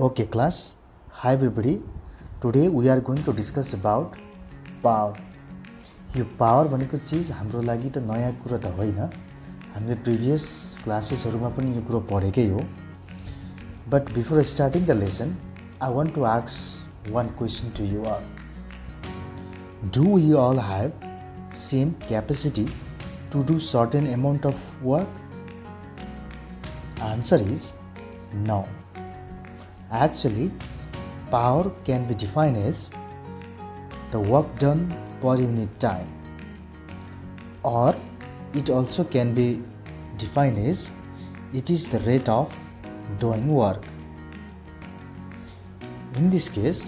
Okay class, hi everybody. Today we are going to discuss about power. यो power भनेको चीज हाम्रो लागि त नयाँ कुरा त होइन, हामीले प्रिभियस क्लासेसहरुमा पनि यो कुरा पढेकै हो. But before starting the lesson, I want to ask one question to you all. Do we all have same capacity to do certain amount of work? Answer is no. Actually, power can be defined as the work done per unit time, or it also can be defined as it is the rate of doing work. In this case,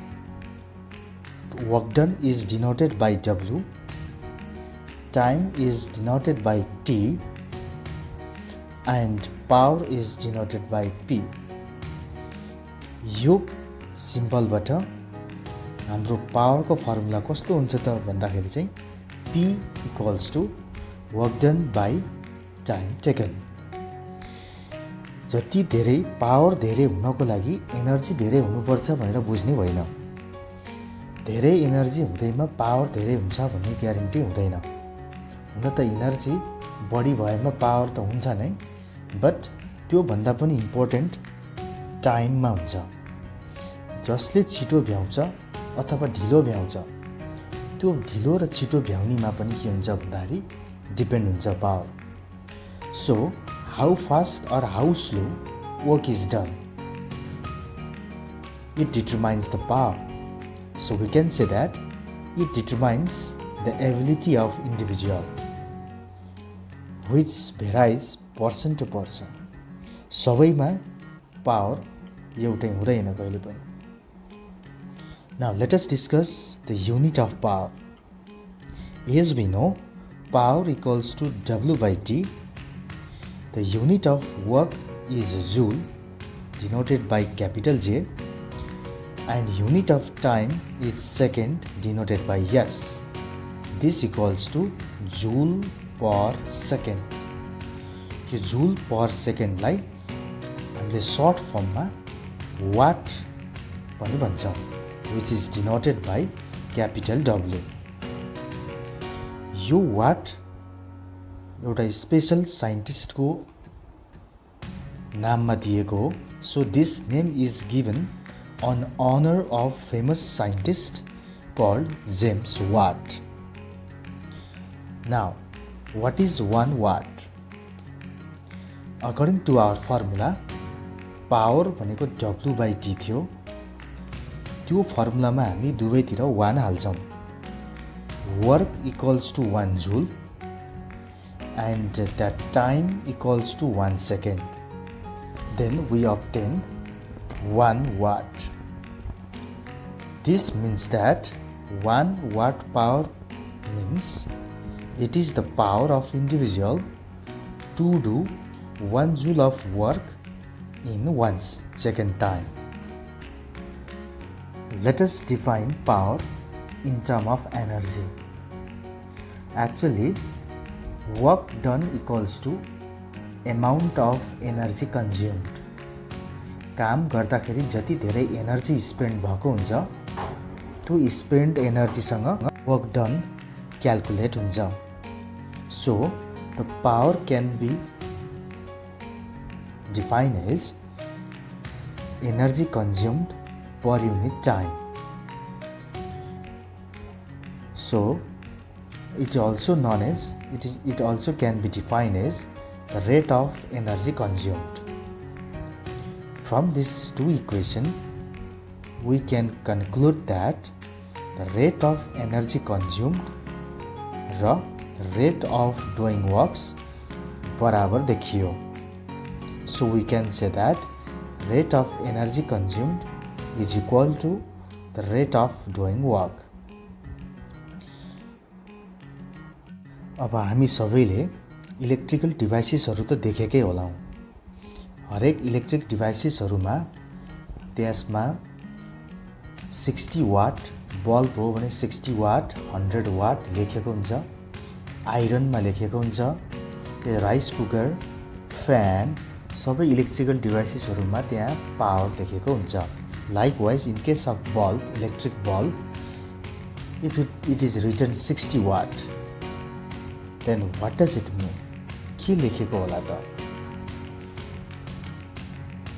work done is denoted by W, time is denoted by T, and power is denoted by P. यो सिम्बलबाट हाम्रो पावरको formula कस्तो हुन्छ त भन्दाखेरि चाहिँ P equals to work done by time taken. जति धेरै power धेरै हुनको लागि एनर्जी धेरै हुनुपर्छ भनेर बुझ्ने होइन. धेरै एनर्जी हुँदैमा पावर धेरै हुन्छ भन्ने ग्यारेन्टी हुँदैन. हुन त एनर्जी बढी भएमा पावर त हुन्छ नै, बट त्यो भन्दा पनि इम्पोर्टेन्ट टाइममा हुन्छ. जसले छिटो भ्याउँछ अथवा ढिलो भ्याउँछ, त्यो ढिलो र छिटो भ्याउनेमा पनि के हुन्छ भन्दाखेरि डिपेन्ड हुन्छ power. So how fast or how slow work is done, it determines the power. So we can say that it determines the ability of individual, which varies person to person. सबैमा power एउटै हुँदैन कहिले पनि. Now let us discuss the unit of power. As we know, power equals to W by T. The unit of work is joule, denoted by capital J, and unit of time is second, denoted by S. This equals to joule per second. यो joule per second लाई हामीले short form मा watt पनि भन्छौं, which is denoted by capital W. यो what एउटा special साइन्टिस्टको नाममा दिएको हो. So this name is given on honor of famous scientist called James Watt. Now, what is 1 watt? According to our formula, power भनेको W by T थियो. त्यो फर्मुलामा हामी दुवैतिर 1 हाल्छौं. Work equals to 1 joule and that time equals to 1 second. Then we obtain 1 watt. This means that 1 watt power means it is the power of individual to do 1 joule of work in 1 second time. Let us define power in terms of energy. Actually, work done equals to amount of energy consumed. काम गर्दाखेरि जति धेरै energy spend भएको हुन्छ, त्यो spend एनर्जीसँग work done calculate हुन्छ. So the power can be defined as energy consumed per unit time. So it also known as it also can be defined as the rate of energy consumed. From these two equations, we can conclude that the rate of energy consumed र rate of doing works बराबर देखियो. So we can say that rate of energy consumed is equal to the rate of doing work. अब हामी सबैले electrical डिभाइसेसहरु त देखेकै होला. हरेक इलेक्ट्रिक डिभाइसेसहरुमा त्यसमा 60 वाट बल्ब हो भने 60 वाट 100 वाट लेखेको हुन्छ. आइरनमा लेखेको हुन्छ. राइस कुकर, फ्यान, सबै इलेक्ट्रिकल डिभाइसेसहरुमा त्यहाँ पावर लेखेको हुन्छ. Likewise, in case of bulb, electric bulb, if it is written 60 watt, then what does it mean? के लेखेको होला त?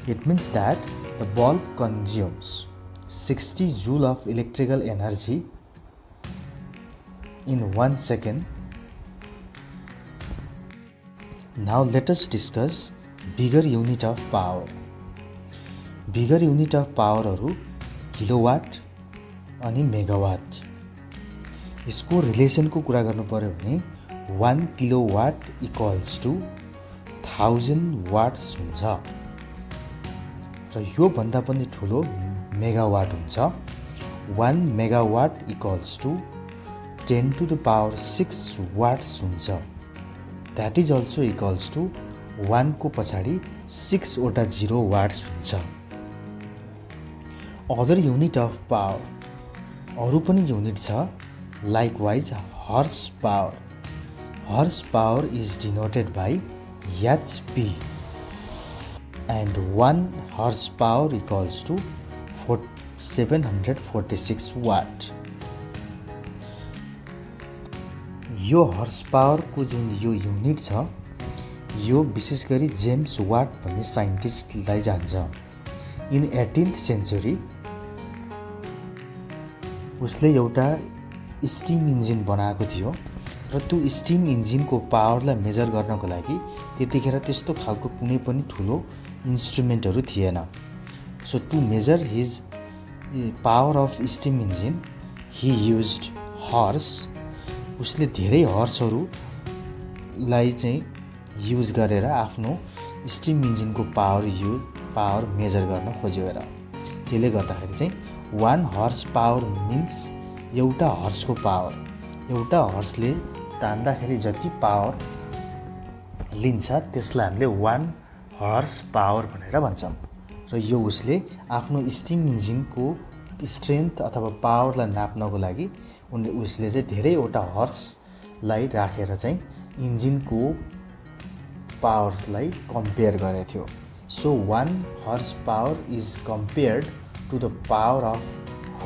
It means that the bulb consumes 60 joule of electrical energy in 1 second. Now let us discuss bigger unit of power. Bigger unit of power हरु kilowatt अनि megawatt. यसको relation को कुरा गर्नु पर्यो भने 1 किलोवाट इक्वल्स टु 1000 वाट्स हुन्छ र यो भन्दा पनि ठुलो मेगावाट हुन्छ. 1 megawatt equals to 10 to the power 6 watts हुन्छ. That is also equals to 1 को पछाडि 6 वटा 0 वाट्स हुन्छ. Other unit of power, अरु पनि युनिट छ. Likewise, horse power. Horse power is denoted by HP, and 1 horsepower equals to 746 watt. यो horse power को जुन यो युनिट छ, यो विशेष गरी जेम्स वाट भन्ने साइन्टिस्टलाई जान्छ. इन 18th सेन्चुरी उसले एउटा स्टीम इन्जिन बनाएको थियो र त्यो स्टीम इन्जिनको पावरलाई मेजर गर्नको लागि त्यतिखेर त्यस्तो खालको कुनै पनि ठुलो इन्स्ट्रुमेन्टहरु थिएन. So to measure his power of steam engine he used horse. उसले धेरै हर्सहरुलाई चाहिँ युज गरेर आफ्नो स्टीम इन्जिनको पावर मेजर गर्न खोज्यो र त्यसले गर्दाखेरि चाहिँ 1 हर्स पावर मिन्स एउटा हर्सको पावर. एउटा हर्सले तान्दाखेरि जति पावर लिन्छ त्यसलाई हामीले 1 हर्स पावर भनेर भन्छौं. र यो उसले आफ्नो स्टीम इन्जिनको स्ट्रेन्थ अथवा पावरलाई नाप्नको लागि उसले चाहिँ धेरैवटा हर्सलाई राखेर चाहिँ इन्जिनको पावरलाई कम्पेयर गरेको थियो. So 1 horse power is compared to the power of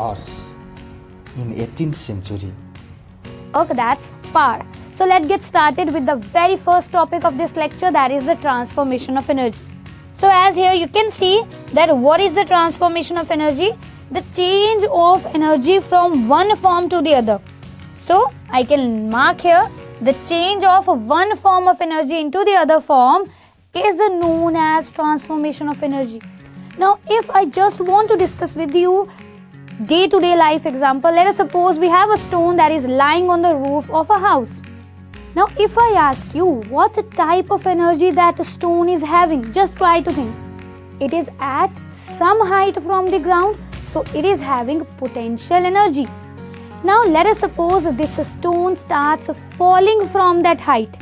horse in 18th century. Okay, that's power. So let's get started with the very first topic of this lecture, that is the transformation of energy. So as here you can see that what is the transformation of energy? The change of energy from one form to the other. So I can mark here the change of one form of energy into the other form is known as transformation of energy. Now if I just want to discuss with you day-to-day life example, let us suppose we have a stone that is lying on the roof of a house. Now if I ask you what type of energy that stone is having, just try to think. It is at some height from the ground, so it is having potential energy. Now let us suppose this stone starts falling from that height.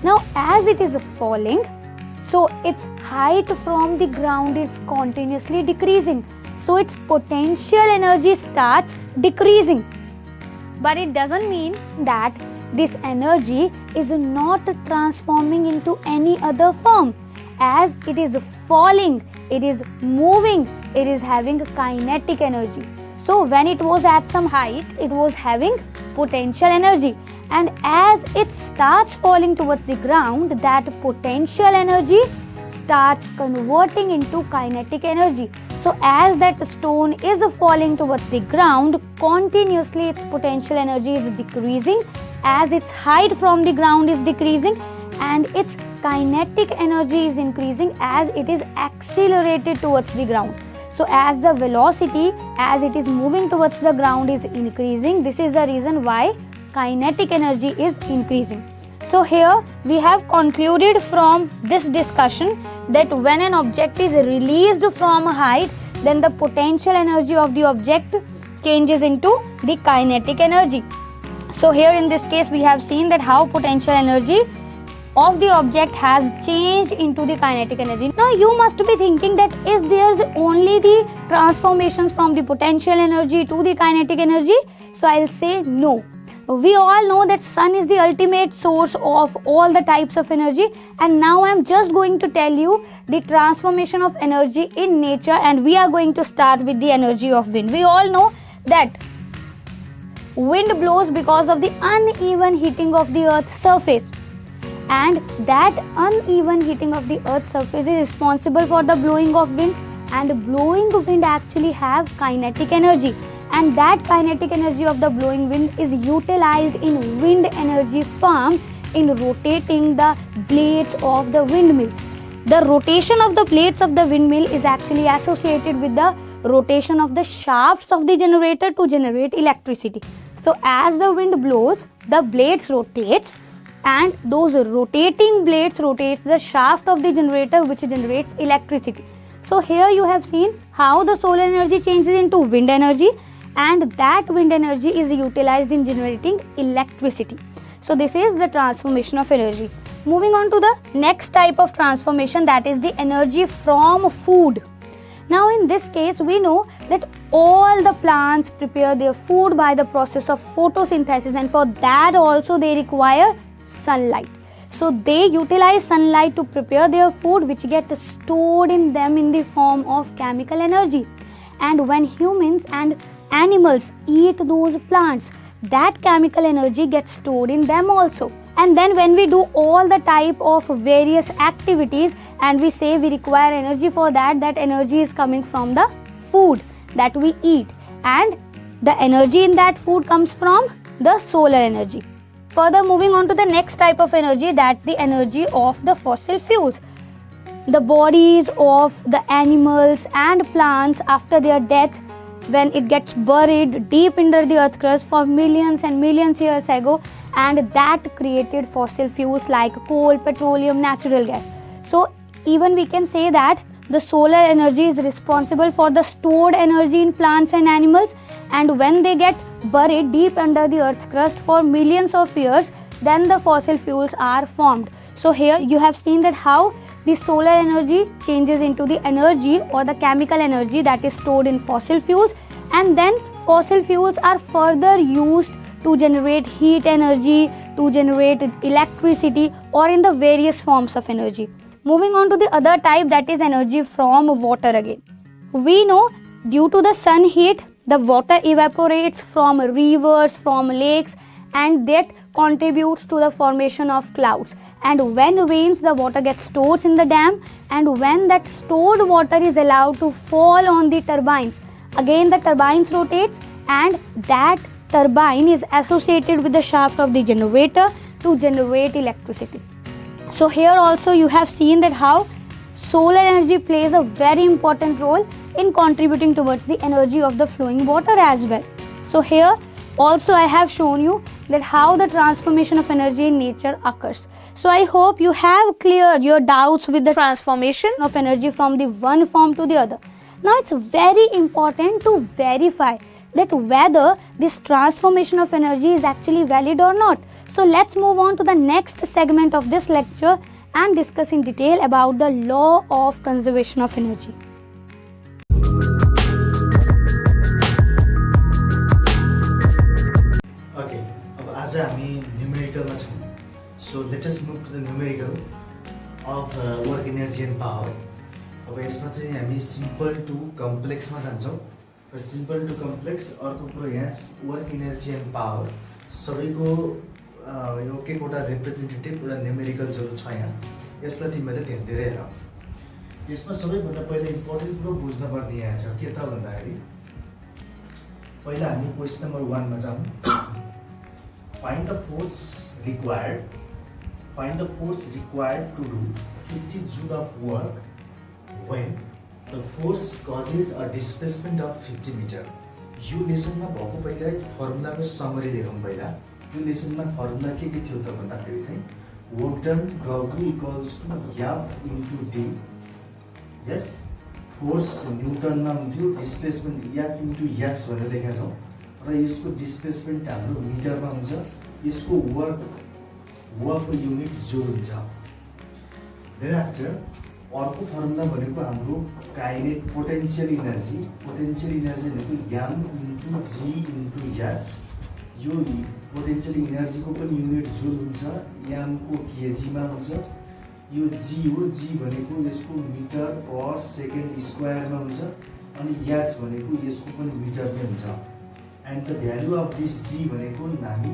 Now as it is falling, so its height from the ground is continuously decreasing. So its potential energy starts decreasing. But it doesn't mean that this energy is not transforming into any other form. As it is falling, it is moving, it is having kinetic energy. So when it was at some height, it was having potential energy. And as it starts falling towards the ground, that potential energy starts converting into kinetic energy. So as that stone is falling towards the ground, continuously its potential energy is decreasing as its height from the ground is decreasing, and its kinetic energy is increasing as it is accelerated towards the ground. So as the velocity as it is moving towards the ground is increasing, this is the reason why kinetic energy is increasing. So here we have concluded from this discussion that when an object is released from a height, then the potential energy of the object changes into the kinetic energy. So here in this case we have seen that how potential energy of the object has changed into the kinetic energy. Now you must be thinking that is there only the transformations from the potential energy to the kinetic energy? So I'll say no. We all know that sun is the ultimate source of all the types of energy, and now I am just going to tell you the transformation of energy in nature, and we are going to start with the energy of wind. We all know that wind blows because of the uneven heating of the earth's surface, and that uneven heating of the earth's surface is responsible for the blowing of wind, and blowing wind actually have kinetic energy, and that kinetic energy of the blowing wind is utilized in wind energy farm in rotating the blades of the windmills. The rotation of the blades of the windmill is actually associated with the rotation of the shafts of the generator to generate electricity. So as the wind blows, the blades rotates, and those rotating blades rotates the shaft of the generator, which generates electricity. So here you have seen how the solar energy changes into wind energy, and that wind energy is utilized in generating electricity. So this is the transformation of energy. Moving on to the next type of transformation, that is the energy from food. Now in this case, we know that all the plants prepare their food by the process of photosynthesis, and for that also they require sunlight. So they utilize sunlight to prepare their food, which gets stored in them in the form of chemical energy. And when humans and animals eat those plants, that chemical energy gets stored in them also. And then when we do all the type of various activities and we say we require energy for that, that energy is coming from the food that we eat, and the energy in that food comes from the solar energy. Further, moving on to the next type of energy, that's the energy of the fossil fuels. The bodies of the animals and plants after their death, when it gets buried deep under the earth crust for millions and millions years ago, and that created fossil fuels like coal, petroleum, natural gas. So even we can say that the solar energy is responsible for the stored energy in plants and animals, and when they get buried deep under the earth crust for millions of years, then the fossil fuels are formed. So here you have seen that how the solar energy changes into the energy or the chemical energy that is stored in fossil fuels, and then fossil fuels are further used to generate heat energy, to generate electricity, or in the various forms of energy. Moving on to the other type, that is energy from water again. We know due to the sun heat, the water evaporates from rivers, from lakes, and that contributes to the formation of clouds. And when rains, the water gets stored in the dam, and when that stored water is allowed to fall on the turbines, again the turbines rotates, and that turbine is associated with the shaft of the generator to generate electricity. So here also you have seen that how solar energy plays a very important role in contributing towards the energy of the flowing water as well. So here also I have shown you that how the transformation of energy in nature occurs. So I hope you have cleared your doubts with the transformation of energy from the one form to the other. Now it's very important to verify that whether this transformation of energy is actually valid or not. So let's move on to the next segment of this lecture and discuss in detail about the law of conservation of energy. Okay, अब आज हामी न्युमेरिकलमा छौँ. So let us move to the numerical of work energy and power. अब यसमा चाहिँ हामी simple to कम्प्लेक्समा जान्छौँ. र सिम्पल टु कम्प्लेक्स अर्को कुरो यहाँ वर्क इनर्जी एन्ड पावर सबैको यो एक एकवटा रिप्रेजेन्टेटिभ एउटा न्युमेरिकल्सहरू छ यहाँ. यसलाई तिमीहरूले ध्यान दिएर हेर. यसमा सबैभन्दा पहिला इम्पोर्टेन्ट कुरो बुझ्नुपर्ने यहाँ छ के त भन्दाखेरि पहिला हामी क्वेसन नम्बर 1 मा जाउँ. Find the force required to do 50 joule of work when the force causes a displacement of 50 meter. यो लेसनमा भएको पहिला फर्मुलाको समरी लेखौँ. पहिला यो लेसनमा फर्मुला के थियो त भन्दाखेरि चाहिँ work done W equals to F into D. Yes, force न्युटनमा हुन्थ्यो, डिस्प्लेसमेन्ट F इन्टु S भनेर लेखेका छौँ, र यसको डिस्प्लेसमेन्ट हाम्रो मिटरमा हुन्छ, यसको वर्कको युनिट जुल हुन्छ. देन आफ्टर अर्को फर्मुला भनेको हाम्रो काइनेट पोटेन्शियल इनर्जी भनेको M into G into H. यो पोटेन्सियल इनर्जीको पनि युनिट जुल हुन्छ, यामको केजीमा हुन्छ। यो जी हो, जी भनेको यसको मिटर पर सेकेन्ड स्क्वायरमा हुन्छ, अनि याच भनेको यसको पनि मिटरमै हुन्छ। And the value of this g भनेको हामी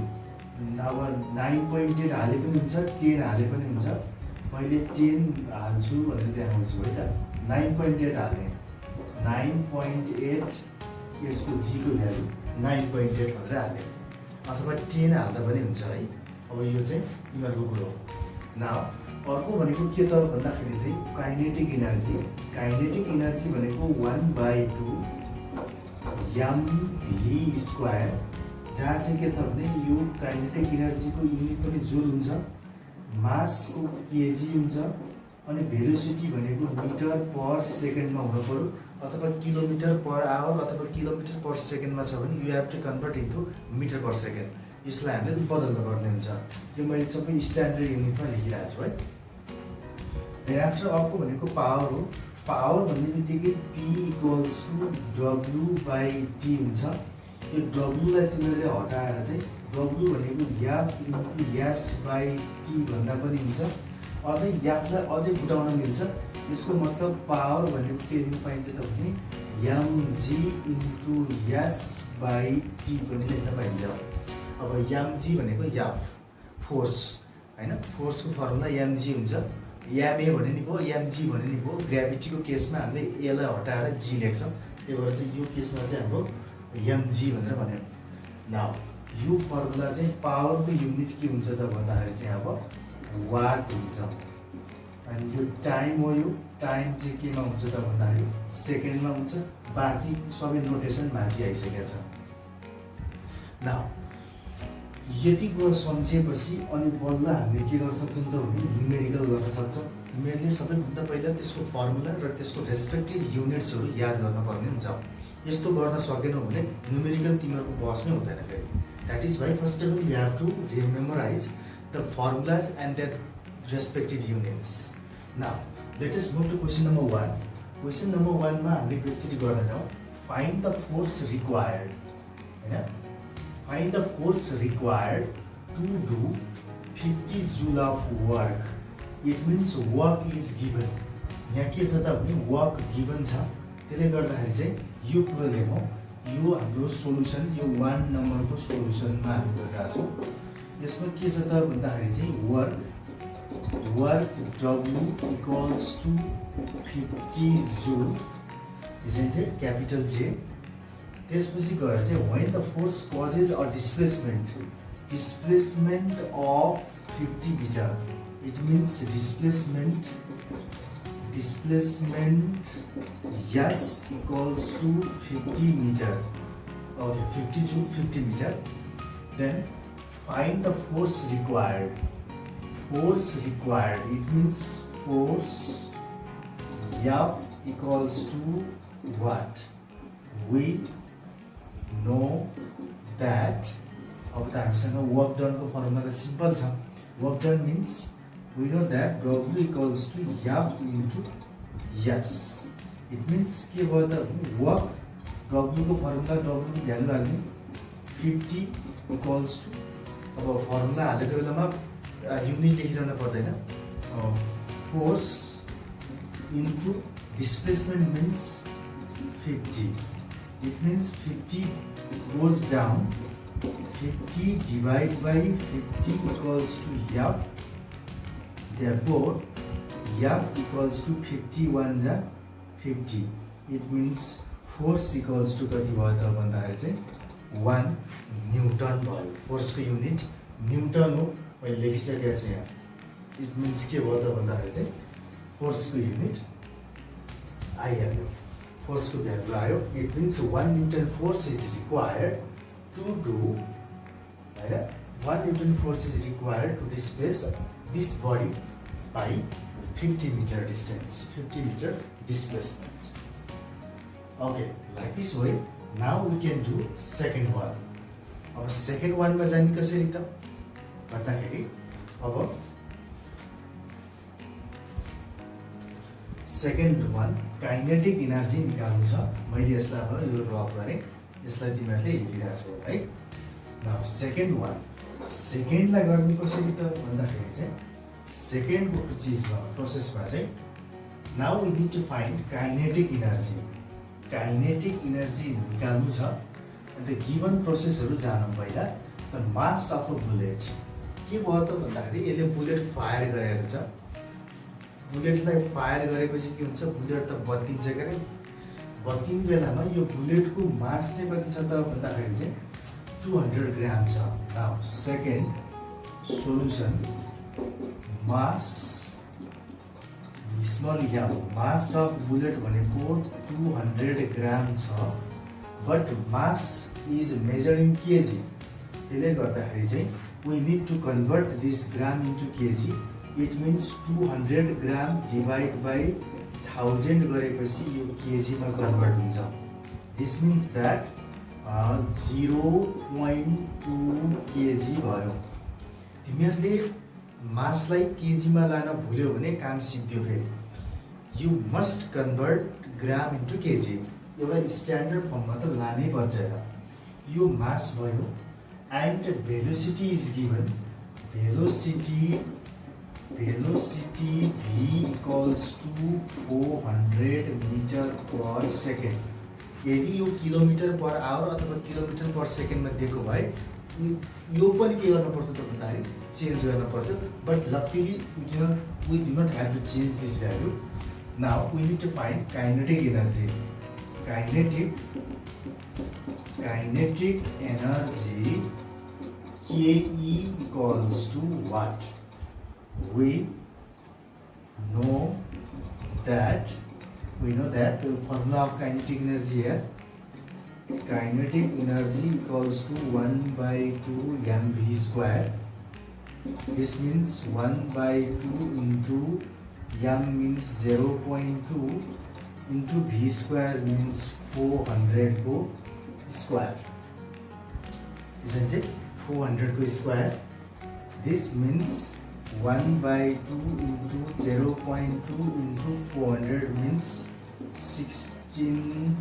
अब 9.8 हाले पनि हुन्छ, 10 हाले पनि हुन्छ। मैले 10 हाल्छु भनेर देखाउँछु है त। 9.8 हाल्ने, 9.8 यसको जीको भ्यालु 9.8 भनेर हाल्ने, अथवा 10 हाल्दा पनि हुन्छ है। अब यो चाहिँ यिनीहरूको कुरो हो। नाउ अर्को भनेको के त भन्दाखेरि चाहिँ काइनेटिक इनर्जी। काइनेटिक इनर्जी भनेको 1/2 mv², जहाँ चाहिँ के त भने यो काइनेटिक इनर्जीको युनिट पनि जुल हुन्छ, मासको केजी हुन्छ, अनि भेलोसिटी भनेको मिटर पर सेकेन्डमा हुनु पर्यो, अथवा किलोमिटर पर आवर अथवा किलोमिटर पर सेकेन्डमा छ भने you have to convert into metre per second. यसलाई हामीले बदल्नु पर्ने हुन्छ। यो मैले सबै स्ट्यान्डर्ड युनिटमा लेखिरहेको छु है। देन आफ्टर अर्को भनेको पावर हो। पावर भन्ने बित्तिकै P इक्वल्स टु W/T हुन्छ। यो डब्लुलाई तिमीहरूले हटाएर चाहिँ डब्लु भनेको याफ इन्टु S/T भन्दा पनि हुन्छ। अझै याफलाई अझै घुटाउन मिल्छ। यसको मतलब पावर भनेको के लेख्न पाइन्छ त भने mg इन्टु S/T पनि लेख्न पाइन्छ। अब mg भनेको याफ फोर्स होइन, फोर्सको फर्मुला mg हुन्छ। ma भने नि भयो, mg भने नि भयो। ग्राभिटीको केसमा हामीले एलाई हटाएर g लेख्छौँ, त्यही भएर चाहिँ यो केसमा चाहिँ हाम्रो mg भनेर भन्यो। नाउ यो फर्मुला चाहिँ पावरको युनिट के हुन्छ त भन्दाखेरि चाहिँ अब वाट हुन्छ। अनि यो टाइम हो, यो टाइम चाहिँ केमा हुन्छ त भन्दाखेरि सेकेन्डमा हुन्छ। बाँकी सबै नोटेसन माथि आइसकेको छ। नाउ यति कुरा सम्झिएपछि अनि बल्ल हामीले के गर्न सक्छौँ त भने न्युमेरिकल गर्न सक्छौँ। मैले सबैभन्दा पहिला त्यसको फर्मुला र त्यसको रेस्पेक्टिभ युनिट्सहरू याद गर्नुपर्ने हुन्छ। यस्तो गर्न सकेनौ भने न्युमेरिकल तिमीहरूको बस नै हुँदैन फेरि। That is why first of all you have to rememorise the formulas and their respective units. Now let us move to question number 1। Question number 1 मा हामीले एकचोटि गर्न जाउँ। फाइन्ड द फोर्स रिक्वायर्ड, होइन, find the force required to do 50 joule of work. It means work is given. यहाँ के छ त भने वर्क गिभन छ, त्यसले गर्दाखेरि चाहिँ यो कुरा लेखौँ। यो हाम्रो सोल्युसन, यो 1 नम्बरको सोल्युसनमा हामी गरिरहेको छौँ। यसमा के छ त भन्दाखेरि चाहिँ work W equals to 50 joule, isn't it, capital J. त्यसपछि गएर चाहिँ when the force causes a displacement of 50 metre, it means displacement yes equals to 50 meter, okay, 50 to 50 meter. Then find the force required. Force required, it means force F equals to what? We know that अब त हामीसँग work डनको formula त simple छ। Work done means we know that W equals to F into yes. It means के भयो त work W को formula, W को भ्यालु हाल्ने 50 इक्वल्स टु, अब फर्मुला हालेको बेलामा युनिट लेखिरहन पर्दैन। Force into displacement means 50। It means 50 goes down, 50 divide by 50 equals to F। Therefore, F equals to 51 जा 50. It means force equals to कति भयो त भन्दाखेरि चाहिँ 1 न्युटन भयो। फोर्सको युनिट न्युटन हो, मैले लेखिसकेको छु यहाँ। इट मिन्स के भयो त भन्दाखेरि चाहिँ फोर्सको युनिट आइहाल्यो, फोर्सको भ्यालु आयो। It means 1 newton force is required to do, होइन, 1 newton force is required to displace this body by 50 meter distance, 50 meter displacement. Okay, like this way. Now we can do second one. अब second one में जाने कसरी त भन्दाखेरि अब second one kinetic energy निकाल्नु छ। मैले यसलाई अब यो रफ गरेँ, यसलाई तिमीहरूले हेरिरहेको छौ है। नाउ सेकेन्ड वान, सेकेन्डलाई गर्ने कसरी त भन्दाखेरि चाहिँ सेकेन्डको चिजमा प्रोसेसमा चाहिँ now we need to find kinetic energy. Kinetic energy निकाल्नु छ अन्त गिभन प्रोसेसहरू जानौँ पहिला। The mass of a bullet के भयो त भन्दाखेरि यसले बुलेट फायर गरेको छ। बुलेटलाई फायर गरेपछि के हुन्छ, बुलेट त बत्तिन्छ के अरे। बत्तिने बेलामा यो बुलेटको मास चाहिँ कति छ त भन्दाखेरि चाहिँ 200 ग्राम छ। Now second solution, mass small m, mass of bullet भनेको 200 ग्राम छ, but mass is measured in kg. त्यसले गर्दाखेरि चाहिँ we need to convert this gram into kg. It means 200 gram divide by 1000 गरेपछि यो केजीमा कन्भर्ट हुन्छ। दिस मिन्स द्याट 0.2 केजी भयो। तिमीहरूले मासलाई केजीमा लान भुल्यो भने काम सिद्धियो। फेरि you must convert gram into kg. एउटा स्ट्यान्डर्ड फर्ममा त लानै पर्छ। यो मास भयो and velocity is given. Velocity v equals to 400 metre per second. यदि यो किलोमिटर पर आवर अथवा किलोमिटर पर सेकेन्डमा दिएको भए यो पनि के गर्नु पर्छ त भन्दाखेरि चेन्ज गर्न पर्थ्यो। But luckily we do not have to change this value. Now we need to find kinetic energy. Kinetic energy Ke equals to what? We know that the formula of kinetic energy here. Kinetic energy equals to 1 by 2 mv square. This means 1 by 2 into m means 0.2 into v square means 400 go square. Isn't it? 400 go square. This means 1 by 2 into 0.2 into 400 means 16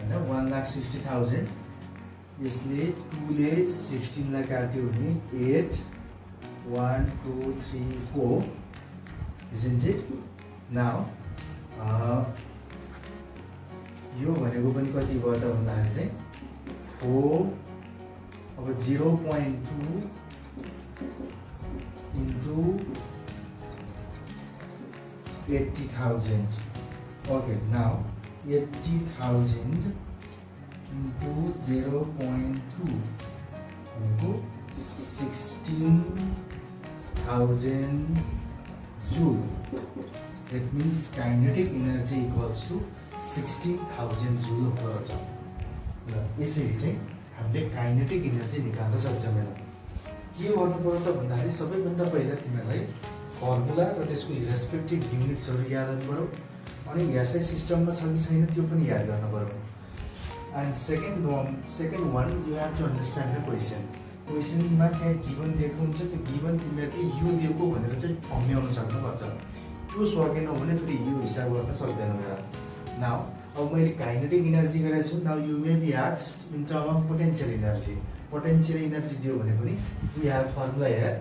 1,60,000। यसले 2 ले 16 लाई काट्यो भने 8 1 2 3 4, isn't it? Now यो भनेको पनि कति भयो त भन्दाखेरि चाहिँ 4 अब 0.2 into 80,000. Okay, now 80,000 into 0.2 into 16,000 joule. That means kinetic energy equals to 16,000 joule हुँदो रहेछ। र यसरी चाहिँ हामीले काइनेटिक एनर्जी निकाल्न सक्छौँ। के गर्नु पर्यो त भन्दाखेरि सबैभन्दा पहिला तिमीहरूलाई फर्मुला र त्यसको रेस्पेक्टिभ युनिट्सहरू याद गर्नु पर्यो। अनि एसआई सिस्टममा छ कि छैन त्यो पनि याद गर्नु पर्यो। And second one you have to understand the question. क्वेसनमा त्यहाँ गिभन दिएको हुन्छ, त्यो गिभन तिमीहरूले यो दिएको भनेर चाहिँ ठम्ब्याउन सक्नुपर्छ। त्यो सकेनौ भने फेरि यो हिसाब गर्न सक्दैनौ। नाउ अब मैले काइनेटिक एनर्जी गरेको छु। Now you may be asked in term of potential energy. Potential energy दियो भने पनि we have formula here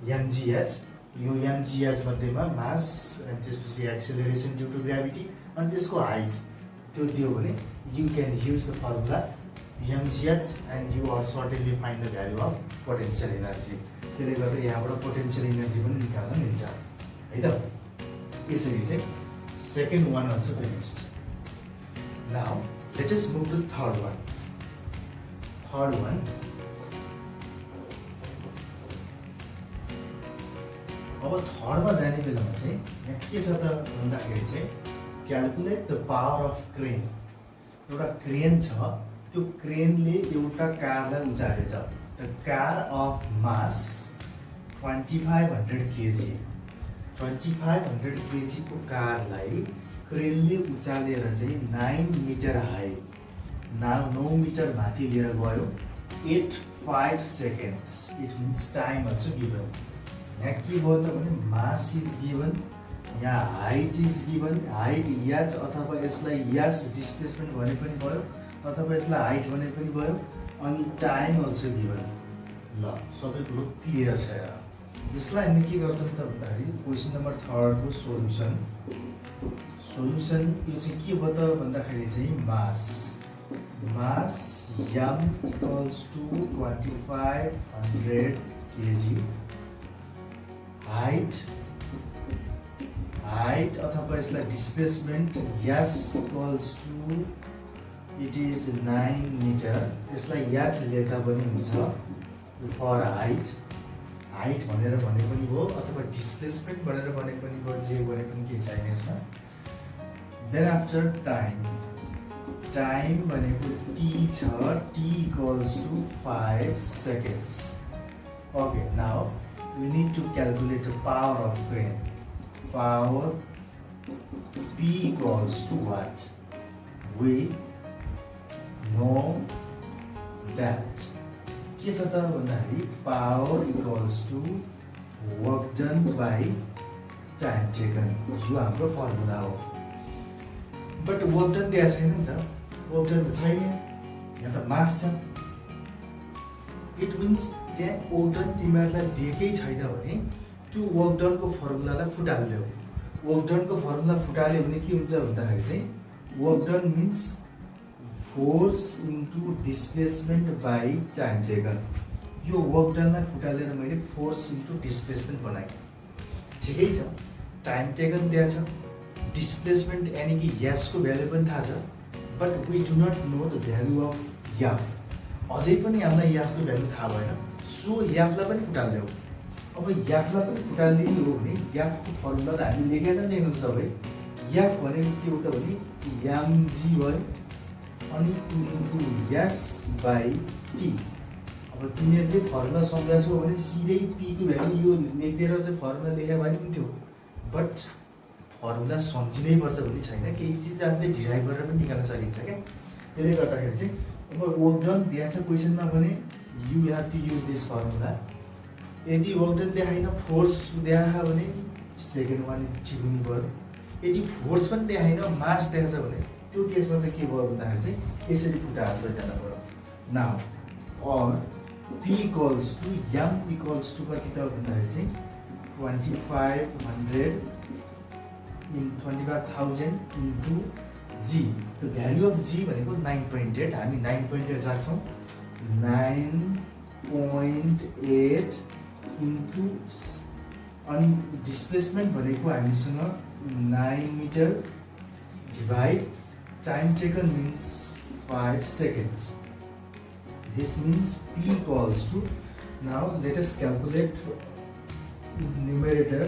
mgh। यो mgh मध्येमा मास अनि त्यसपछि एक्सेलरेसन ड्यु टु ग्राभिटी अनि त्यसको हाइट त्यो दियो भने you can use the formula mgh and you are certainly find the value of potential energy. त्यसले गर्दा यहाँबाट पोटेन्शियल एनर्जी पनि निकाल्न मिल्छ है त। यसरी चाहिँ second one also finished. Now let us move to third one. अब थर्डमा जाने बेलामा चाहिँ यहाँ के छ त भन्दाखेरि चाहिँ calculate the power of crane. एउटा क्रेन छ, त्यो क्रेनले एउटा कारलाई उचालेछ। The car of mass 2500 KG. 2500 केजीको कारलाई क्रेनले उचालेर चाहिँ 9 मिटर हाइट 9 मिटर माथि लिएर गयो। 85 seconds. It means time also given. यहाँ के भयो त भने मास इज गिभन, यहाँ हाइट इज गिभन। हाइट याच अथवा यसलाई याच डिस्प्लेसमेन्ट भने पनि भयो अथवा यसलाई हाइट भने पनि भयो। अनि टाइम अल्सो गिभन। ल सबै कुरो क्लियर छ यहाँ। यसलाई हामी के गर्छौँ त भन्दाखेरि क्वेसन नम्बर 3 को सोल्युसन यो चाहिँ के हो त भन्दाखेरि चाहिँ mass m equals to 2500 kg, height अथवा यसलाई displacement s equals to it is 9 metre. यसलाई याच लेख्दा पनि हुन्छ फर हाइट भनेर भने पनि हो अथवा डिस्प्लेसमेन्ट भनेर भने पनि हो, जे भने पनि केही छैन यसमा। देन आफ्टर टाइम भनेको t छ, t equals to 5 seconds। Okay, now we need to calculate the power of crane. Power P equals to what? We know that के छ त भन्दाखेरि power equals to work done by time taken। यो हाम्रो formula हो। But work done दिएको छैन नि त, वर्क डन त छैन, यहाँ त मास छ। इट मिन्स त्यहाँ वर्क डन तिमीहरूलाई दिएकै छैन भने त्यो वर्क डनको फर्मुलालाई फुटाल्देऊ। वर्क डनको फर्मुला फुटाल्यो भने के हुन्छ भन्दाखेरि चाहिँ work done means force into displacement by time taken. यो वर्क डनलाई फुटालेर मैले फोर्स इन्टु डिस्प्लेसमेन्ट बनाएँ। ठिकै छ, टाइम टेकन दिएको छ, डिस्प्लेसमेन्ट यानि कि यासको भ्यालु पनि थाहा छ, but we do not know the value of याफ। अझै पनि हामीलाई याफको भ्यालु थाहा भएन, सो याफलाई पनि फुटाल्देऊ। अब याफलाई पनि फुटालिदिने हो भने याफको फर्मुला त हामी लेखेर लेख्नु सबै। याफ भनेको के हो त भने यामजी भयो अनि इन्टु यास बाई टी। अब तिमीहरूले फर्मुला सम्झाछौ भने सिधै पीको भ्यालु यो लेखिदिएर चाहिँ फर्मुला लेखे भए पनि थियो, बट फर्मुला सम्झिनै पर्छ भन्ने छैन। केही चिज आफूले डिराइभ गरेर पनि निकाल्न सकिन्छ क्या। त्यसले गर्दाखेरि चाहिँ अब वर्क डन दिएको छ क्वेसनमा भने you have to use this formula. यदि वर्क डन देखाइन फोर्स देखायो भने सेकेन्ड वान चिकुनी भयो। यदि फोर्स पनि देखाइन मास देखाएको छ भने त्यो केसमा त के भयो भन्दाखेरि चाहिँ यसरी फुटाएर जानु पऱ्यो। Now or P equals to M equals to कति त भन्दाखेरि चाहिँ 2500 in 25,000 into g. The value of g भनेको 9.8, हामी 9.8 राख्छौँ। 9.8 इन्टु अनि डिस्प्लेसमेन्ट भनेको हामीसँग 9 metre divide time taken means 5 seconds। This means P equals to, now let us calculate numerator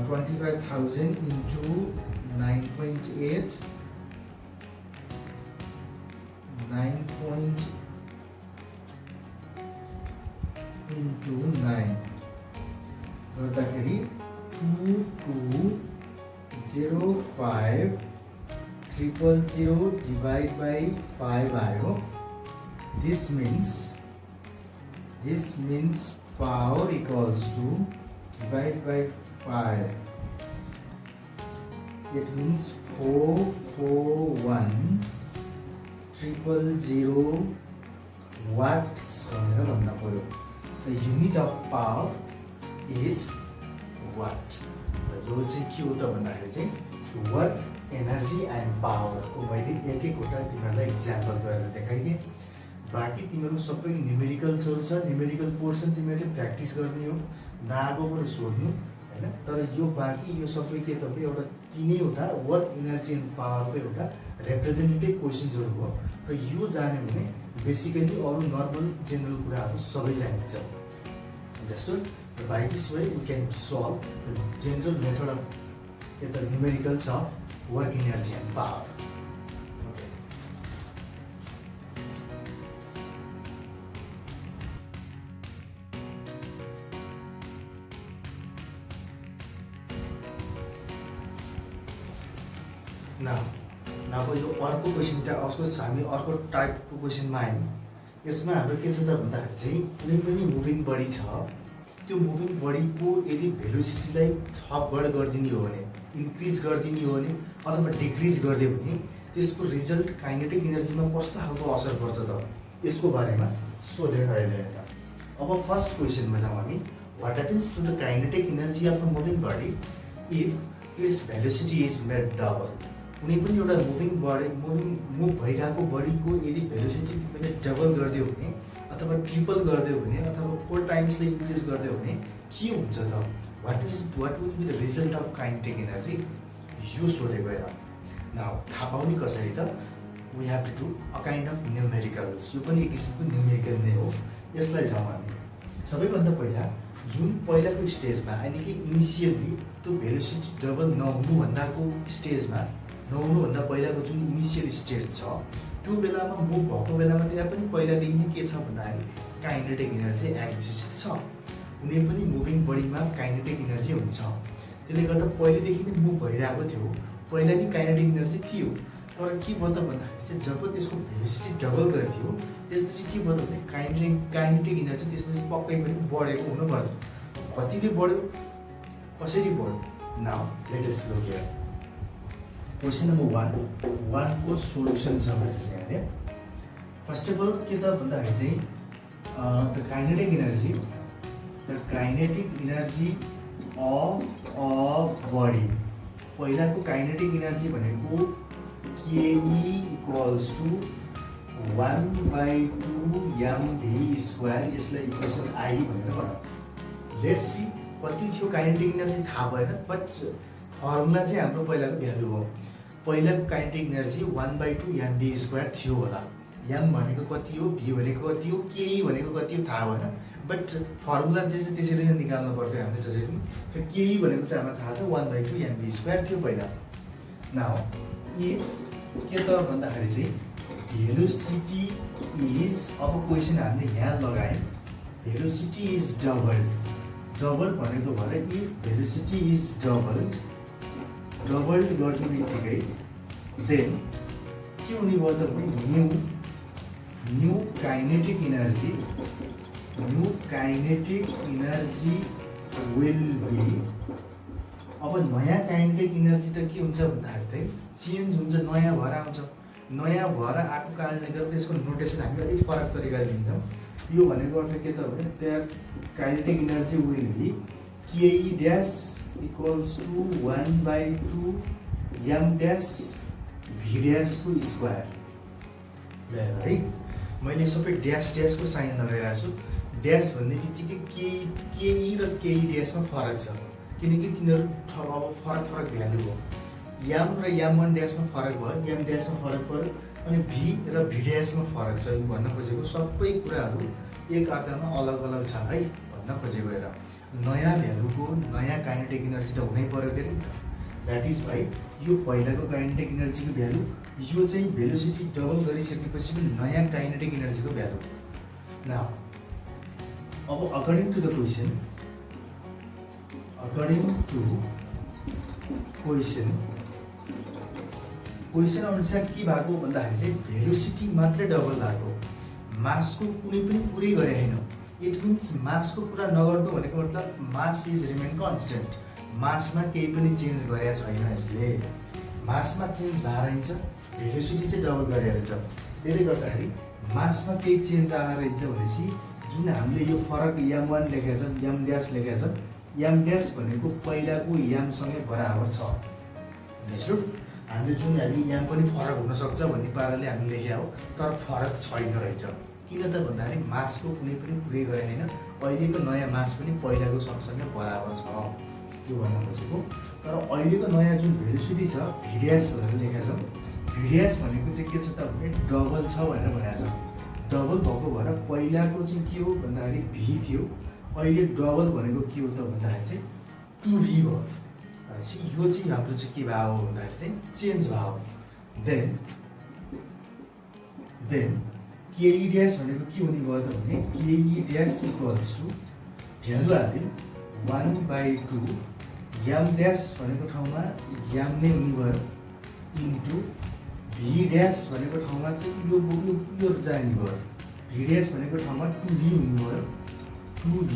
25,000 into 9.8 into 9 गर्दाखेरि 2205,000 divide by 5 आयो। This means power equals to divide by 5. It means 441,000 watts भनेर भन्नु पर्यो। The unit of power is watt। यो चाहिँ के हो त भन्दाखेरि चाहिँ वर्क, एनर्जी एन्ड पावरको मैले एक एकवटा तिमीहरूलाई इक्जाम्पल गरेर देखाइदिएँ। बाँकी तिमीहरू सबै न्युमेरिकल्सहरू छ, न्युमेरिकल पोर्सन तिमीहरूले प्र्याक्टिस गर्ने हो, नआएको पनि सोध्नु होइन। तर यो बाँकी यो सबै के तपाईँ एउटा तिनैवटा वर्क, एनर्जी एन्ड पावरको एउटा रिप्रेजेन्टेटिभ क्वेसन्सहरू हो। र यो जान्यो भने बेसिकली अरू नर्मल जेनरल कुराहरू सबै जानिन्छ। Understood? By this way we can solve the general method of the numericals of work, energy and power. अब यो अर्को क्वेसन अफकोर्स हामी अर्को टाइपको क्वेसनमा आयौँ। यसमा हाम्रो के छ त भन्दाखेरि चाहिँ कुनै पनि मुभिङ बडी छ, त्यो मुभिङ बडीको यदि भेलोसिटीलाई थप बढ गरिदिने हो भने, इन्क्रिज गरिदिने हो भने अथवा डिक्रिज गरिदियो भने त्यसको रिजल्ट काइनेटिक इनर्जीमा कस्तो खालको असर पर्छ त यसको बारेमा सोधेको अहिले हेर। अब फर्स्ट क्वेसनमा जाउँ हामी। What happens to the kinetic energy of a moving body if its velocity is made double? कुनै पनि एउटा मुभ भइरहेको बडीको यदि भेलोसिटी तिमीले डबल गरिदियो भने अथवा ट्रिपल गरिदियो भने अथवा 4 टाइम्सले इन्क्रिज गरिदियो भने के हुन्छ त? What will be the result of kinetic energy? यो सोधेको हेर। नाउ थाहा पाउने कसरी त? We have to do a kind of numericals. यो पनि एक किसिमको न्युमेरिकल नै हो। यसलाई जाउँ हामी। सबैभन्दा पहिला जुन पहिलाको स्टेजमा यानि कि इनिसियली त्यो भेलोसिटी डबल नहुनुभन्दाको स्टेजमा नहुनुभन्दा पहिलाको जुन इनिसियल स्टेज छ त्यो बेलामा मुभ भएको बेलामा त्यहाँ पनि पहिलादेखि नै के छ भन्दाखेरि काइनेटिक एनर्जी एक्जिस्ट छ। कुनै पनि मुभिङ बडीमा काइनेटिक एनर्जी हुन्छ। त्यसले गर्दा पहिलेदेखि नै मुभ भइरहेको थियो, पहिला नै काइनेटिक एनर्जी थियो। तर के भयो त भन्दाखेरि चाहिँ जब त्यसको भेलोसिटी डबल गरिदियो त्यसपछि के भयो त भने काइनेटिक एनर्जी त्यसपछि पक्कै पनि बढेको हुनुपर्छ। कतिले बढ्यो, कसरी बढ्यो? Now let us look here. Question number 1 को सोल्युसन छ भनेर चाहिँ यहाँ फर्स्ट अफ अल के त भन्दाखेरि चाहिँ the kinetic energy of a body. पहिलाको काइनेटिक एनर्जी भनेको के इक्वल्स टु 1/2 mv²। यसलाई इक्वेसन आई भनेर भनौँ। लेट्स सी कति थियो काइनेटिक एनर्जी थाहा भएन, बट फर्मुला चाहिँ हाम्रो पहिलाको भ्यालु हो। पहिलाको काइनेटिक एनर्जी 1/2 mv² थियो होला। m भनेको कति हो, v भनेको कति हो, के भनेको कति हो थाहा भएन, बट फर्मुला चाहिँ त्यसरी नै निकाल्नु पर्थ्यो हामीले जसरी। र के भनेको चाहिँ हामीलाई थाहा छ 1/2 mv² थियो पहिला। नाउ इफ के त भन्दाखेरि चाहिँ भेलोसिटी इज, अब क्वेसन हामीले यहाँ लगायौँ, भेलोसिटी इज डबल भनेको भएर इफ भेलोसिटी इज डबल गर्ने बित्तिकै देन के हुने भयो त भने new kinetic energy will be. अब नयाँ काइनेटिक एनर्जी त के हुन्छ भन्दाखेरि चाहिँ चेन्ज हुन्छ, नयाँ भएर आउँछ। नयाँ भएर आएको कारणले गर्दा त्यसको नोटेसन हामी अलिक फरक तरिकाले लिन्छौँ। यो भनेको अर्थ के त भने त्यहाँ kinetic energy will be K dash equals to 1/2 m dash v ड्यासको स्क्वायर। है मैले सबै ड्यासको साइन लगाइरहेको छु। ड्यास भन्ने बित्तिकै केई र केई ड्यासमा फरक छ, किनकि तिनीहरू अब फरक भ्यालु हो। m र m1 ड्यासमा फरक भयो, m ड्यासमा फरक पऱ्यो, अनि v र v ड्यासमा फरक छ। यो भन्न खोजेको सबै कुराहरू एक अर्कामा अलग अलग छ है भन्न खोजेको हेर। नयाँ भ्यालुको नयाँ काइनेटिक एनर्जी त हुनै पऱ्यो फेरि। द्याट इज वाइ यो पहिलाको काइनेटिक एनर्जीको भ्यालु, यो चाहिँ भेलोसिटी डबल गरिसकेपछि पनि नयाँ काइनेटिक एनर्जीको भ्यालु। नाउ अब अकर्डिङ टु क्वेसन अनुसार के भएको भन्दाखेरि चाहिँ भेलोसिटी मात्रै डबल भएको, मासको कुनै पनि कुरै गरे होइन। इट मिन्स मासको कुरा नगर्नु भनेको मतलब मास इज रिमेन कन्स्टेन्ट। मासमा केही पनि चेन्ज गरेको छैन यसले। मासमा चेन्ज भएर रहन्छ, भेलोसिटी चाहिँ डबल गरेर रहेछ। त्यसले गर्दाखेरि मासमा केही चेन्ज आएर रहन्छ भनेपछि जुन हामीले यो फरक m1 लेखेका छौँ, m ड्यास लेखेका छौँ, m ड्यास भनेको पहिलाको m सँगै बराबर छ। हामीले जुन m पनि फरक हुनसक्छ भन्ने पाराले हामी लेखेका हो, तर फरक छैन रहेछ। किन त भन्दाखेरि मासको कुनै पनि कुरै गरे होइन, अहिलेको नयाँ मास पनि पहिलाको सँगसँगै बराबर छ यो भन्न खोजेको। तर अहिलेको नयाँ जुन भेलोसिटी छ v ड्यास भनेर लेखेका छौँ, v ड्यास भनेको चाहिँ के छ त भने डबल छ भनेर भनेको छ। डबल भएको भएर पहिलाको चाहिँ के हो भन्दाखेरि v थियो, अहिले डबल भनेको के हो त भन्दाखेरि चाहिँ 2v भयो। यो चाहिँ हाम्रो चाहिँ के भयो भन्दाखेरि चाहिँ चेन्ज भयो। देन केई ड्यास भनेको के हुने भयो त भने केई ड्यास इक्वल्स टु भ्यालु हाल्यो 1/2 m ड्यास भनेको ठाउँमा m नै हुने भयो इन्टु v ड्यास भनेको ठाउँमा चाहिँ यो जाने भयो। v ड्यास भनेको ठाउँमा 2v हुने भयो, 2v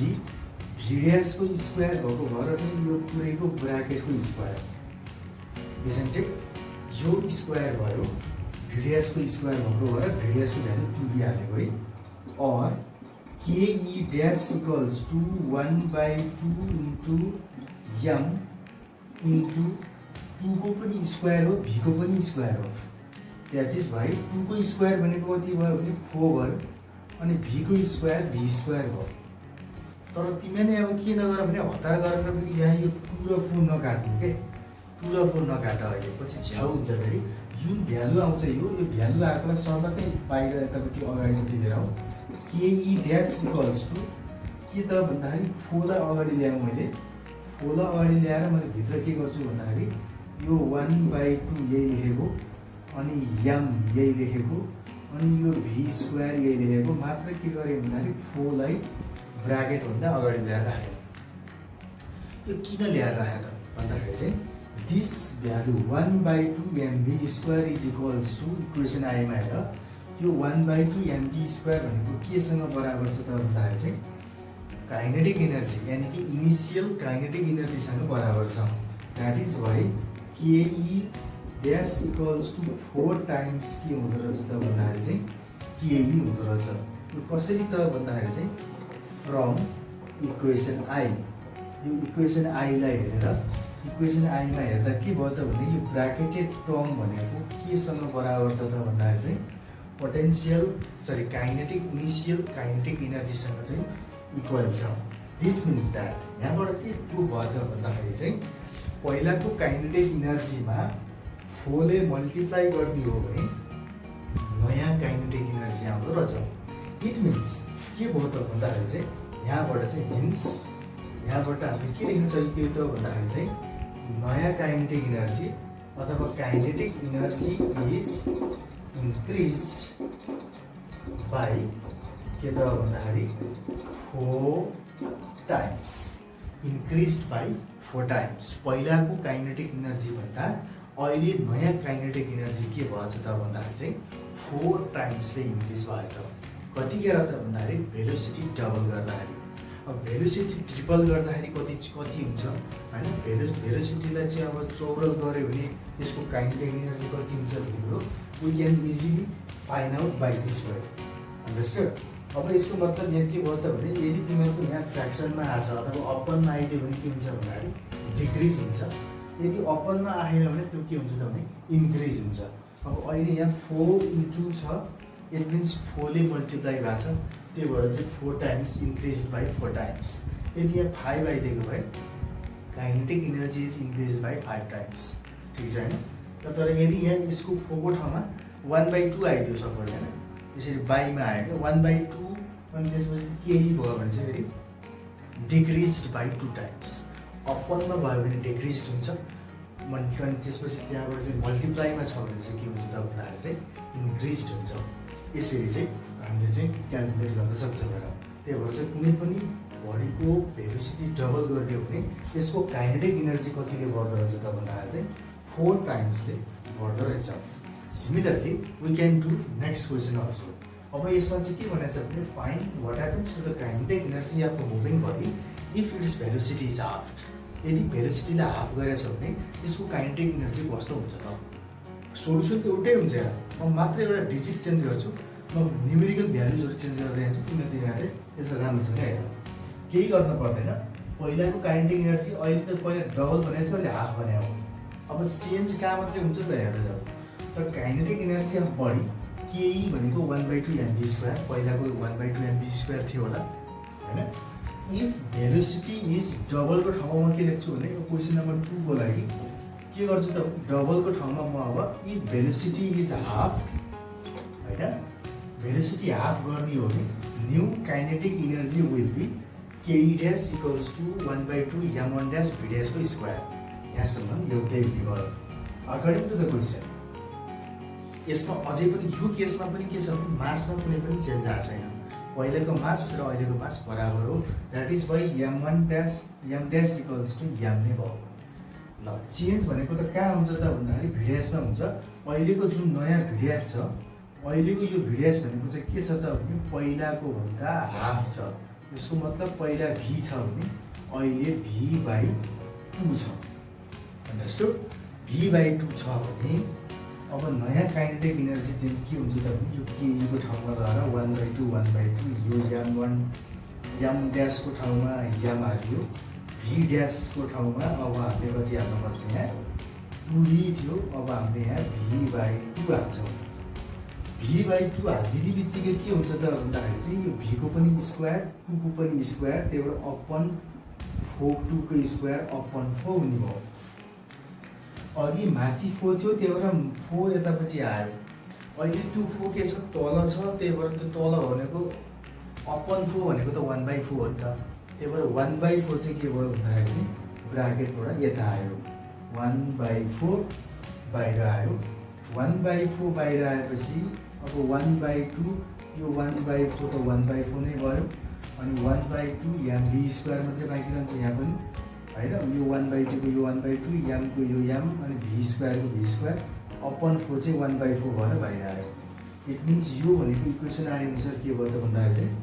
v ड्यासको स्क्वायर भएको भएर चाहिँ यो पुरैको ब्राकेटको स्क्वायर, इजन्ट इट? यो स्क्वायर भयो, भिडिएसको स्क्वायर भएको भएर भिडिएसको भ्यालु 2 दिइहालेको है और के dash equals to 1/2 into m into 2 को पनि स्क्वायर हो भी को पनि स्क्वायर हो द्याट इज भाइ 2 को स्क्वायर भनेको कति भयो भने 4 भयो अनि भी को स्क्वायर भी स्क्वायर भयो तर तिमीले अब के नगर भने हतार गरेर पनि यहाँ यो 2 र 4 नकाट्नु के 2 र 4 नकाट अहिले पछि झ्याउ हुन्छ फेरि जुन भ्यालु आउँछ यो भ्यालु आएकोलाई सर्लकै बाहिर यतापट्टि अगाडिपट्टि लिएर आउँ के ड्यास इक्वल्स टु के त भन्दाखेरि 4 लाई अगाडि ल्याएँ मैले 4 लाई अगाडि ल्याएर मैले भित्र के गर्छु भन्दाखेरि यो 1/2 यही लेखेको अनि एम यही लेखेको अनि यो भी स्क्वायर यही लेखेको मात्र के गरेँ भन्दाखेरि 4 लाई ब्राकेटभन्दा अगाडि ल्याएर राखेँ यो किन ल्याएर राखेँ त भन्दाखेरि चाहिँ this value 1/2 mv square is equals to equation आएमा हेर यो 1/2 एमभी स्क्वायर भनेको केसँग बराबर छ त भन्दाखेरि चाहिँ काइनेटिक एनर्जी यानि कि इनिसियल काइनेटिक एनर्जीसँग बराबर छ द्याट इज वाइ केई ड्यास इक्वल्स टु 4 टाइम्स के हुँदो रहेछ त भन्दाखेरि चाहिँ केई हुँदो रहेछ यो कसरी त भन्दाखेरि चाहिँ फ्रम इक्वेसन आई यो इक्वेसन आईलाई हेरेर इक्वेसन आईमा हेर्दा के भयो त भने यो ब्राकेटेड टर्म भनेको केसँग बराबर छ त भन्दाखेरि चाहिँ पोटेन्सियल काइनेटिक इनिसियल काइनेटिक एनर्जीसँग चाहिँ इक्वल छ दिस मिन्स द्याट यहाँबाट के प्रुभ भयो त भन्दाखेरि चाहिँ पहिलाको काइनेटिक इनर्जीमा 4 ले मल्टिप्लाई गर्ने हो भने नयाँ काइनेटिक एनर्जी आउँदो रहेछ इट मिन्स के भयो त भन्दाखेरि चाहिँ यहाँबाट चाहिँ हिन्स यहाँबाट हामीले के लेख्न सकियो त भन्दाखेरि चाहिँ नयाँ काइनेटिक एनर्जी अथवा काइनेटिक एनर्जी इज इन्क्रिज्ड बाई के त भन्दाखेरि 4 टाइम्स इन्क्रिज्ड बाई 4 टाइम्स पहिलाको काइनेटिक एनर्जी भन्दा अहिले नयाँ काइनेटिक एनर्जी के भएछ त भन्दाखेरि चाहिँ 4 टाइम्सले इन्क्रिज भएछ कतिखेर त भन्दाखेरि भेलोसिटी डबल गर्दाखेरि अब भेलोसिटी ट्रिपल गर्दाखेरि कति हुन्छ होइन भेलोसिटीलाई चाहिँ अब चौरल गऱ्यो भने त्यसको काइनेटिक एनर्जी कति हुन्छ भनेको we can easily find out by this way understand अब यसको मतलब यहाँ के भयो त भने यदि तिमीहरूको यहाँ फ्रेक्सनमा आछ अथवा अपनमा आइदियो भने के हुन्छ भन्दाखेरि डिक्रिज हुन्छ यदि अपनमा आएन भने त्यो के हुन्छ त भने इन्क्रिज हुन्छ अब अहिले यहाँ 4 इन्टु छ इट मिन्स 4 ले मल्टिप्लाई भएको छ त्यही भएर चाहिँ 4 टाइम्स इन्क्रिज बाई 4 टाइम्स यदि यहाँ 5 आइदिएको भए kinetic energy is increase by 5 times ठिक छ होइन तर यदि यहाँ यसको 4 को ठाउँमा 1/2 आइदियो सपोज होइन यसरी बाईमा आयो 1/2 अनि त्यसपछि केही भयो भने चाहिँ फेरि डिक्रिज बाई 2 टाइम्स अपनमा भयो भने डिक्रिज हुन्छ अनि त्यसपछि त्यहाँबाट चाहिँ मल्टिप्लाईमा छ भने चाहिँ के हुन्छ त भन्दाखेरि चाहिँ इन्क्रिज हुन्छ यसरी चाहिँ हामीले चाहिँ क्यालकुलेट गर्न सक्छौँ त्यही भएर चाहिँ कुनै पनि बडीको भेलोसिटी डबल गरिदियो भने त्यसको काइनेटिक एनर्जी कतिले बढ्दो रहेछ त भन्दाखेरि चाहिँ 4 टाइम्सले बढ्दो रहेछ similarly we can do next question also अब यसमा चाहिँ के भनेको छ भने find what happens to the kinetic energy of a moving body if its velocity is half यदि भेलोसिटीलाई हाफ गरेछ भने त्यसको काइनेटिक एनर्जी कस्तो हुन्छ त सोल्युसन त एउटै हुन्छ म मात्र एउटा डिजिट चेन्ज गर्छु म न्युमेरिकल भ्यालुजहरू चेन्ज गर्दै जान्छु किनकि यहाँले यसो राम्रोसँग हेर केही गर्न पर्दैन पहिलाको काइनेटिक एनर्जी अहिले त पहिला डबल भनेको थियो अहिले हाफ भने हो अब चेन्ज कहाँ मात्रै हुन्छ त हेर्दै जाऊ तर काइनेटिक एनर्जी अफ बडी केही भनेको 1/2 एमभी स्क्वायर पहिलाको 1/2 एमभी स्क्वायर थियो होला होइन इफ भेलोसिटी इज डबलको ठाउँमा म के लेख्छु भने क्वेसन नम्बर 2 को लागि के गर्छु त डबलको ठाउँमा म अब इफ भेलोसिटी इज हाफ होइन भेलोसिटी हाफ गर्ने हो भने new kinetic energy will be K E dash equals to 1/2 m1 dash v ड्यासको स्क्वायर यहाँसम्म एउटै भयो अकर्डिङ टु द क्वेसन यसमा अझै पनि यो केसमा पनि के छ भने मासमा कुनै पनि चेन्ज आएको छैन पहिलेको मास र अहिलेको मास बराबर हो that is why m1 dash m dash equals to m नै भयो ल चेन्ज भनेको त कहाँ हुन्छ त भन्दाखेरि भिडियासमा हुन्छ अहिलेको जुन नयाँ भिडियास छ अहिलेको यो भिडियास भनेको चाहिँ के छ त भने पहिलाको भन्दा हाफ छ यसको मतलब पहिला v छ भने अहिले v/2 छ अन्डरस्टुड v/2 छ भने अब नयाँ काइनेटिक इनर्जी दिन के हुन्छ त भने यो केईको ठाउँमा गएर 1/2 1/2 यो याम ड्यासको ठाउँमा याम हालियो, भी ड्यासको ठाउँमा अब हामीले कति हाल्नुपर्छ यहाँ 2v थियो, अब हामीले यहाँ v/2 हाल्छौँ। v/2 हालिदिने बित्तिकै के हुन्छ त भन्दाखेरि चाहिँ यो भीको पनि स्क्वायर 2को पनि स्क्वायर, त्यही भएर अपन 4 2 को स्क्वायर अपन 4 हुने भयो। अघि माथि 4 थियो, त्यही भएर 4 यतापट्टि आयो। अहिले त्यो 4 के छ तल छ, त्यही भएर त्यो तल भनेको अपन 4 भनेको त 1/4 हो नि त। त्यही भएर 1/4 चाहिँ के भयो भन्दाखेरि चाहिँ ब्राकेटबाट यता आयो, 1/4 बाहिर आयो। 1/4 बाहिर आएपछि अब 1/2 यो 1/4 त 1/4 नै भयो, अनि 1/2 यहाँ b स्क्वायर मात्रै बाँकी रहन्छ यहाँ पनि होइन। यो 1/2 को यो 1/2 यामको यो याम अनि भी स्क्वायरको भी स्क्वायर अपन 4 चाहिँ 1/4 भएर बाहिर आयो। इट मिन्स यो भनेको इक्वेसन आएअनुसार के भयो त भन्दाखेरि चाहिँ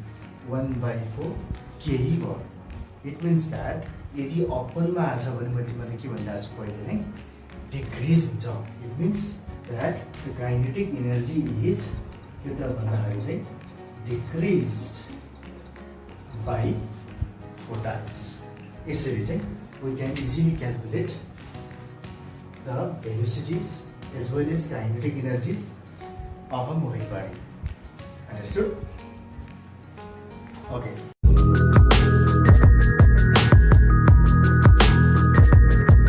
1/4 केही भयो। इट मिन्स द्याट यदि अपनमा आएछ भने मैले के भनिरहेको छु पहिले नै डिक्रिज हुन्छ। It means that the kinetic energy is के त भन्दाखेरि चाहिँ डिक्रिज्ड बाई 4 टाइम्स। यसरी चाहिँ we can easily calculate the velocities as well as kinetic energies of a moving body. Understood? Okay.